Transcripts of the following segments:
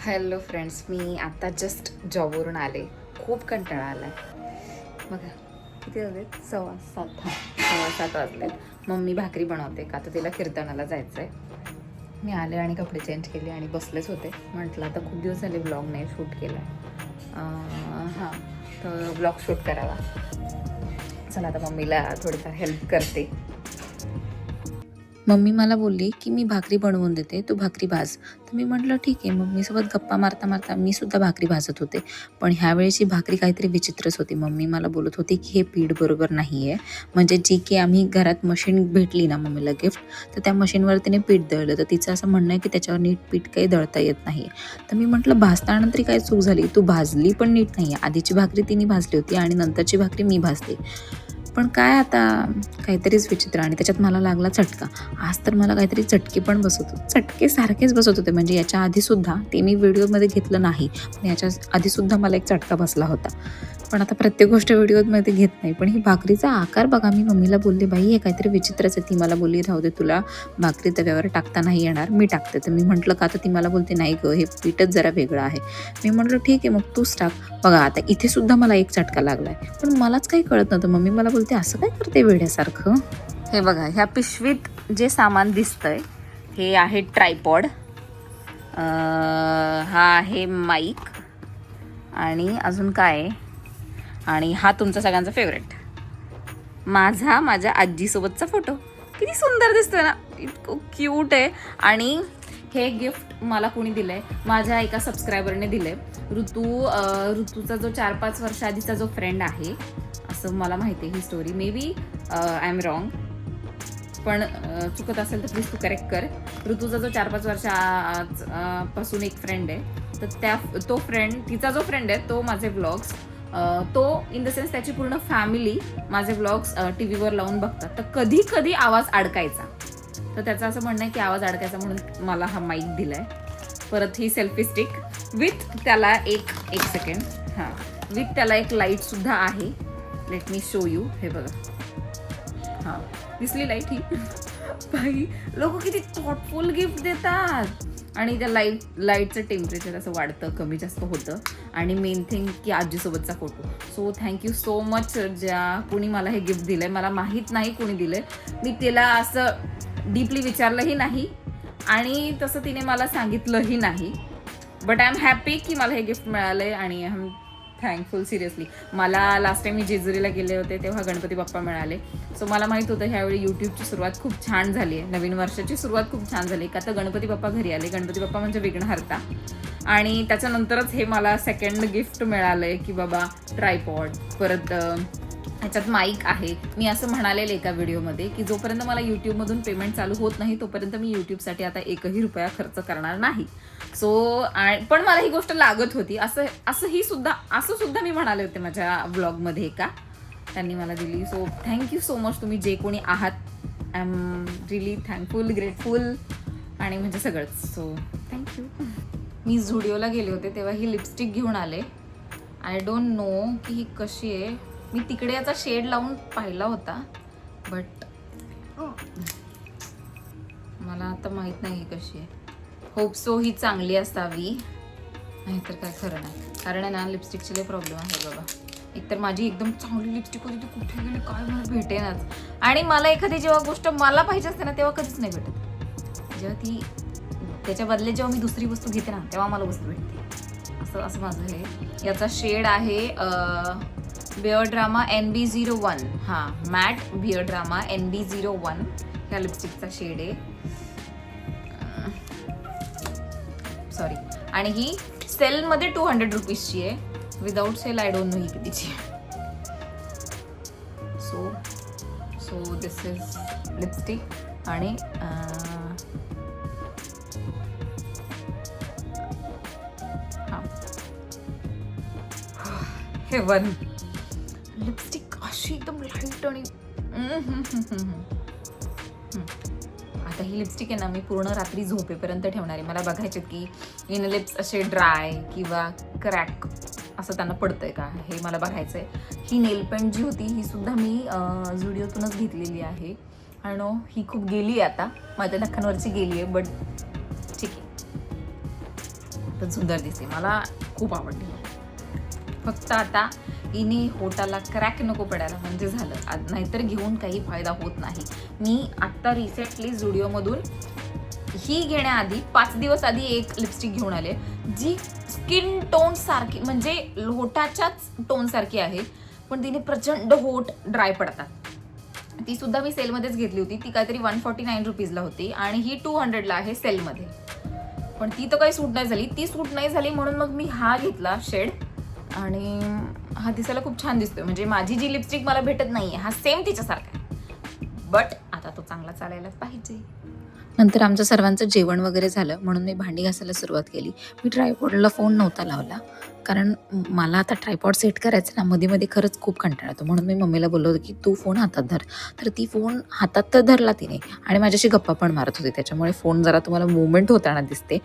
Hello friends, मी आता just जॉबवरून आले. खूप कंटाळा आला आहे. बघा किती वाजलेत, 6:15 वाजलेत. मम्मी भाकरी बनवते का तर तिला कीर्तनाला जायचं आहे. मी आले आणि कपडे चेंज केले आणि बसलेच होते. म्हटलं आता खूप दिवस झाले ब्लॉग नाही शूट केला आहे. हां, तर ब्लॉग शूट करावा. चला आता मम्मीला थोडीफार हेल्प करते. मम्मी मला बोलली की मी भाकरी बनवून देते, तू भाकरी भाज. तर मी म्हटलं ठीक आहे. मम्मीसोबत गप्पा मारता मारता मी सुद्धा भाकरी भाजत होते. पण ह्यावेळेची भाकरी काहीतरी विचित्रच होती. मम्मी मला बोलत होती की हे पीठ बरोबर नाही आहे. म्हणजे जी की आम्ही घरात मशीन भेटली ना मम्मीला गिफ्ट, तर त्या मशीनवर तिने पीठ दळलं. तर तिचं असं म्हणणं आहे की त्याच्यावर नीट पीठ काही दळता येत नाही. तर मी म्हटलं भाजताना तरी काय चूक झाली, तू भाजली पण नीट नाही आहे. आधीची भाकरी तिने भाजली होती आणि नंतरची भाकरी मी भाजते. पण काय आता काहीतरीच विचित्र. आणि त्याच्यात मला लागला चटका. आज तर मला काहीतरी चटके पण बसत होते, चटके सारखेच बसत होते. म्हणजे याच्या आधीसुद्धा ते मी व्हिडिओमध्ये घेतलं नाही, पण याच्या आधीसुद्धा मला एक चटका बसला होता. पण आता प्रत्येक गोष्ट व्हिडिओमध्ये घेत नाही. पण ही भाकरीचा आकार बघा. मी मम्मीला बोलले बाई हे काहीतरी विचित्रच आहे. ती मला बोलली राहू दे, तुला भाकरी तव्यावर टाकता नाही येणार, मी टाकते. तर मी म्हटलं का, तर ती मला बोलते नाही गं, हे पीठच जरा वेगळं आहे. मी म्हटलं ठीक आहे मग तूच टाक. बघा आता इथे सुद्धा मला एक चटका लागलाय. पण मलाच काही कळत नव्हतं. मम्मी मला बोलते असं काय करते वेड्यासारखं. हे बघा, ह्या पिशवीत जे सामान दिसतंय हे आहे ट्रायपॉड, हा आहे माईक, आणि अजून काय आहे, आणि हा तुमचा सगळ्यांचा फेवरेट माझ्या आजीसोबतचा फोटो. किती सुंदर दिसतोय ना, इतकं क्यूट आहे. आणि हे गिफ्ट मला कोणी दिलंय, माझ्या एका सबस्क्रायबरने दिलंय. ऋतूचा जो 4-5 वर्ष आधीचा जो फ्रेंड आहे, असं मला माहिती आहे ही story. Maybe I am wrong, पण चुकत असेल तर प्लीज तू करेक्ट कर. ऋतूचा जो 4-5 वर्ष पासून एक फ्रेंड आहे, तर तो फ्रेंड, तिचा जो फ्रेंड आहे तो माझे व्लॉग्स, तो इन द सेन्स त्याची पूर्ण फॅमिली माझे व्लॉग्स टी व्हीवर लावून बघतात. तर कधी कधी आवाज अडकायचा, तर त्याचं असं म्हणणं आहे की आवाज अडकायचा म्हणून मला हा माईक दिलाय. परत ही सेल्फी स्टिक विथ त्याला एक सेकंड, हां, विथ त्याला एक लाईटसुद्धा आहे. Let me show you. हे बघा, हां, दिसली लाईट ही. बाई, लोक किती थॉटफुल गिफ्ट देतात. आणि त्या लाईटचं टेम्परेचर असं वाढतं, कमी जास्त होतं. आणि मेन थिंग की आजीसोबतचा photo. So thank you so much ज्या कोणी मला हे गिफ्ट दिलंय. मला माहीत नाही कोणी दिलंय, मी तिला असं डीपली विचारलंही नाही आणि तसं तिने मला सांगितलंही नाही. बट आय एम हॅपी की मला हे गिफ्ट मिळालंय आणि आय एम थँकफुल. सिरियसली, मला लास्ट टाइम मी जेजुरीला गेले होते तेव्हा गणपती बाप्पा मिळाले. सो मला माहीत होतं ह्यावेळी यूट्यूबची सुरुवात खूप छान झाली आहे, नवीन वर्षाची सुरुवात खूप छान झाली. का तर गणपती बाप्पा घरी आले. गणपती बाप्पा म्हणजे विघ्नहर्ता. आणि त्याच्यानंतरच हे मला सेकंड गिफ्ट मिळालं आहे की बाबा ट्रायपॉड. परत ह्याच्यात माईक आहे. मी असं म्हणालेलं एका व्हिडिओमध्ये की जोपर्यंत मला यूट्यूबमधून पेमेंट चालू होत नाही तोपर्यंत मी यूट्यूबसाठी आता एकही रुपया खर्च करणार नाही. सो पण मला ही गोष्ट लागत होती. असं सुद्धा मी म्हणाले होते माझ्या व्लॉगमध्ये का, त्यांनी मला दिली. सो थँक्यू सो मच, तुम्ही जे कोणी आहात. I am really thankful, grateful आणि म्हणजे सगळंच. So thank you. मी झुडिओला गेले होते तेव्हा ही लिपस्टिक घेऊन आले. आय डोंट नो की ही कशी आहे. मी तिकडे याचा शेड लावून पाहिला होता, बट मला आता माहीत नाही कशी आहे. होप सो ही चांगली असावी, नाहीतर काय खरं नाही. कारण आहे ना, लिपस्टिकचे लय प्रॉब्लेम आहे बाबा. एकतर माझी एकदम चांगली लिपस्टिक होती, ती कुठे गेली काय मला भेटेनाच. आणि मला एखादी जेव्हा गोष्ट मला पाहिजे असते ना तेव्हा कधीच नाही भेटत. जेव्हा ती त्याच्या बदले जेव्हा मी दुसरी वस्तू घेते ना तेव्हा मला वस्तू भेटते. असं माझं हे. याचा शेड आहे बिअर्ड्रामा NB01. हां, मॅट बिअर्ड्रामा NB01 ह्या लिपस्टिकचा शेड आहे. सॉरी. आणि ही सेलमध्ये 200 रुपीजची आहे. Without sale I don't know ही कितीची आहे. So this is lipstick. आणि हे वन लिपस्टिक अशी एकदम लाईट. आणि आता ही लिपस्टिक आहे ना, मी पूर्ण रात्री झोपेपर्यंत ठेवणार आहे. मला बघायचे की इन लिप्स असे ड्राय किंवा क्रॅक असं त्यांना पडतंय का, हे मला बघायचं आहे. ही नेल पेंट जी होती ही सुद्धा मी झुडिओतूनच घेतलेली आहे. आय नो ही खूप गेली आहे आता, माझ्या नखांवरची गेली आहे, बट ठीक आहे. तर सुंदर दिसते. मला खूप आवडली. फक्त आता हिने होटाला क्रॅक नको पडायला म्हणजे झालं. नाहीतर घेऊन काही फायदा होत नाही. मी आत्ता रिसेंटली झुडिओमधून ही घेण्याआधी 5 दिवस आधी एक लिपस्टिक घेऊन आले, जी स्किन टोन सारखी म्हणजे होटाच्याच टोन सारखी आहे, पण तिने प्रचंड होट ड्राय पडतात. ती सुद्धा मी सेलमध्येच घेतली होती. ती काहीतरी 149 रुपीजला होती आणि ही 200ला आहे सेलमध्ये. पण ती तर काही सूट नाही झाली. ती सूट नाही झाली म्हणून मग मी हा घेतला शेड आणि हा दिसायला खूप छान दिसतोय. म्हणजे माझी जी लिपस्टिक मला भेटत नाहीये, हा सेम तिच्यासारखा आहे. बट आता तो चांगला चालायलाच पाहिजे. नंतर आमचं सर्वांचं जेवण वगैरे झालं म्हणून मी भांडी घासायला सुरुवात केली. मी ट्रायपॉडला फोन नव्हता लावला कारण मला आता ट्रायपॉड सेट करायचं ना, मध्ये मध्ये खरंच खूप कंटाळा येतो. म्हणून मी मम्मीला बोललो होतो की तू फोन हातात धर. तर ती फोन हातात तर धरला तिने आणि माझ्याशी गप्पा पण मारत होती. त्याच्यामुळे फोन जरा तुम्हाला मुवमेंट होताना दिसते.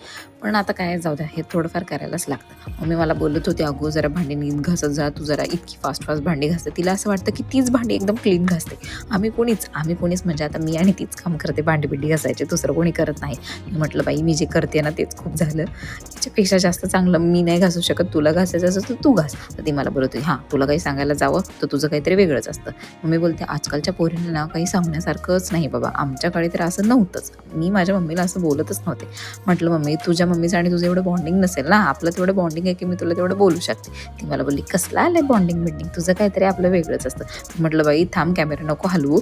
पण आता काय जाऊ द्या, हे थोडंफार करायलाच लागतं. मम्मी मला बोलत होती, अगो जरा भांडी नीट घासत जा, तू जरा इतकी फास्ट भांडी घासते. तिला असं वाटतं की तीच भांडी एकदम क्लीन घासते. आम्ही कोणीच म्हणजे आता मी आणि तीच काम करते, भांडी बिंडी घासायचे, दुसरं कोणी करत नाही. मी म्हटलं बाई मी जे करते ना तेच खूप झालं, याच्यापेक्षा जास्त चांगलं मी नाही घासू शकत, तुला घासायचं असं तर तू घास. तर ती मला बोलत होती, हां तुला काही सांगायला जावं तर तुझं काहीतरी वेगळंच असतं. मम्मी बोलते आजकालच्या पोरींना ना काही सांगण्यासारखंच नाही बाबा, आमच्या काळी तर असं नव्हतंच. मी माझ्या मम्मीला असं बोलतच नव्हते. म्हटलं मम्मी तुझ्या मम्मीचं आणि तुझं एवढं बॉन्डिंग नसेल ना, आपलं तेवढं बॉन्डिंग आहे की मी तुला तेवढं बोलू शकते. ती मला बोलली कसलं आलंय बॉन्डिंग बिंडिंग, तुझं काहीतरी आपलं वेगळंच असतं. म्हटलं बाई थांब, कॅमेरा नको हलवू,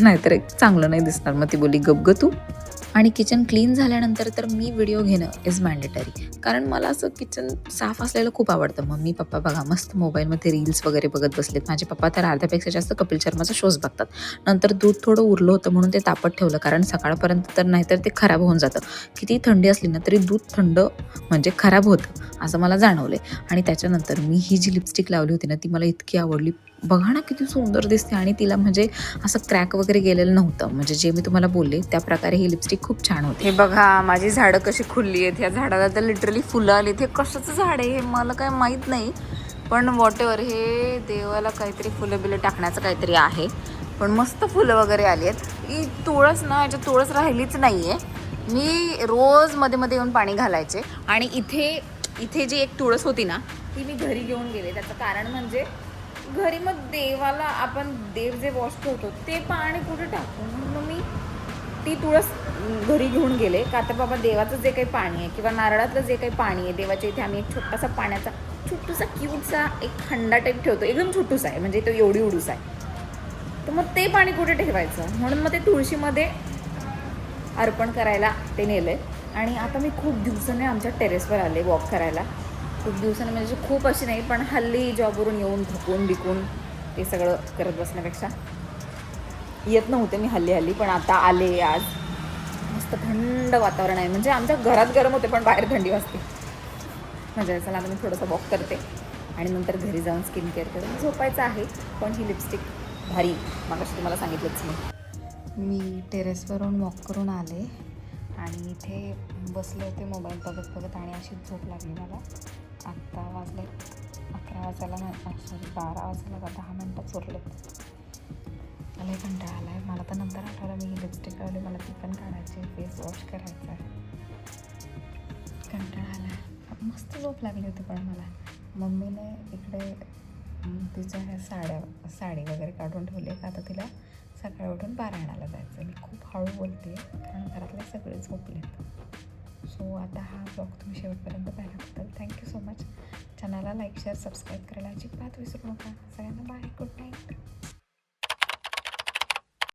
नाहीतर एक चांगलं नाही दिसणार. मग ती बोलली गप ग तू. आणि किचन क्लीन झाल्यानंतर तर मी व्हिडिओ घेणं इज मॅन्डेटरी, कारण मला असं किचन साफ असलेलं खूप आवडतं. मम्मी पप्पा बघा मस्त मोबाईलमध्ये रील्स वगैरे बघत बसलेत. माझे पप्पा तर अर्ध्यापेक्षा जास्त कपिल शर्माचा शोज बघतात. नंतर दूध थोडं उरलं होतं म्हणून ते तापत ठेवलं, कारण सकाळपर्यंत तर नाहीतर ते खराब होऊन जातं. किती थंडी असली ना तरी दूध थंड म्हणजे खराब होतं असं मला जाणवले. आणि त्याच्यानंतर मी ही जी लिपस्टिक लावली होती ना ती मला इतकी आवडली. बघा ना किती सुंदर दिसते आणि तिला म्हणजे असं क्रॅक वगैरे गेलेलं नव्हतं. म्हणजे जे मी तुम्हाला बोलले त्या प्रकारे ही लिपस्टिक खूप छान होती. हे बघा माझी झाडं कशी खुलली आहेत. ह्या झाडाला तर लिटरली फुलं आलीत. हे कशाचं झाड आहे हे मला काय माहीत नाही, पण वॉटेवर हे देवाला काहीतरी फुलं बिलं टाकण्याचं काहीतरी आहे. पण मस्त फुलं वगैरे आली आहेत. ही तुळस ना, याच्यात तुळस राहिलीच नाही आहे. मी रोज मध्ये मध्ये येऊन पाणी घालायचे आणि इथे जी एक तुळस होती ना ती मी घरी घेऊन गेले. त्याचं कारण म्हणजे घरी मग देवाला आपण देव जे वॉश करतो ते पाणी कुठे टाकू, मग मी ती तुळस घरी घेऊन गेले. का तर बाबा देवाचं जे काही पाणी आहे किंवा नारळातलं जे काही पाणी आहे, देवाच्या इथे आम्ही एक छोटासा पाण्याचा छोटूसा क्यूटचा एक खंडा टाईप ठेवतो, एकदम छोटूसा आहे म्हणजे तो एवढी उडूस आहे. तर मग ते पाणी कुठे ठेवायचं म्हणून मग ते तुळशीमध्ये अर्पण करायला ते नेलं. आणि आता मी खूप दिवसाने आमच्या टेरेसवर आले वॉक करायला. खूप दिवसांनी म्हणजे खूप अशी नाही, पण हल्ली जॉबवरून येऊन थकून बिकून ते सगळं करत बसण्यापेक्षा येत नव्हते मी हल्ली, पण आता आले. आज मस्त थंड वातावरण आहे. म्हणजे आमच्या घरात गरम होते पण बाहेर थंडी वाजते. म्हणजे चला आता मी थोडंसं वॉक करते आणि नंतर घरी जाऊन स्किन केअर करून झोपायचं आहे. पण ही लिपस्टिक भारी, मगाशी तुम्हाला सांगितलंच मी टेरेसवरून वॉक करून आले आणि इथे बसले होते मोबाईल बघत बघत आणि अशी झोप लागली मला. आत्ता वाजले 11 वाजायला, सॉरी 12 वाजायला 10 मिनटात उरलेत. मला कंटाळा आला आहे. मला तर नंतर आठवलं मी ही लिपस्टिक लावली, मला ती पण काढायची, फेस वॉश करायचा आहे. कंटाळा आला आहे. मस्त झोप लागली होती. पण मला मम्मीने इकडे तिच्या ह्या साडी वगैरे काढून ठेवली आहे. का आता तिला सकाळी उठून पारायणाला जायचं. मी खूप हळू बोलते कारण घरातले सगळे झोपलेत. सो आता हा ब्लॉग तुम्ही शेवटपर्यंत पाहिल्याबद्दल थँक्यू सो मच. चॅनलला लाईक शेअर सबस्क्राईब करायला अजिबात विसरू नका. सगळ्यांना बाय, गुड नाईट.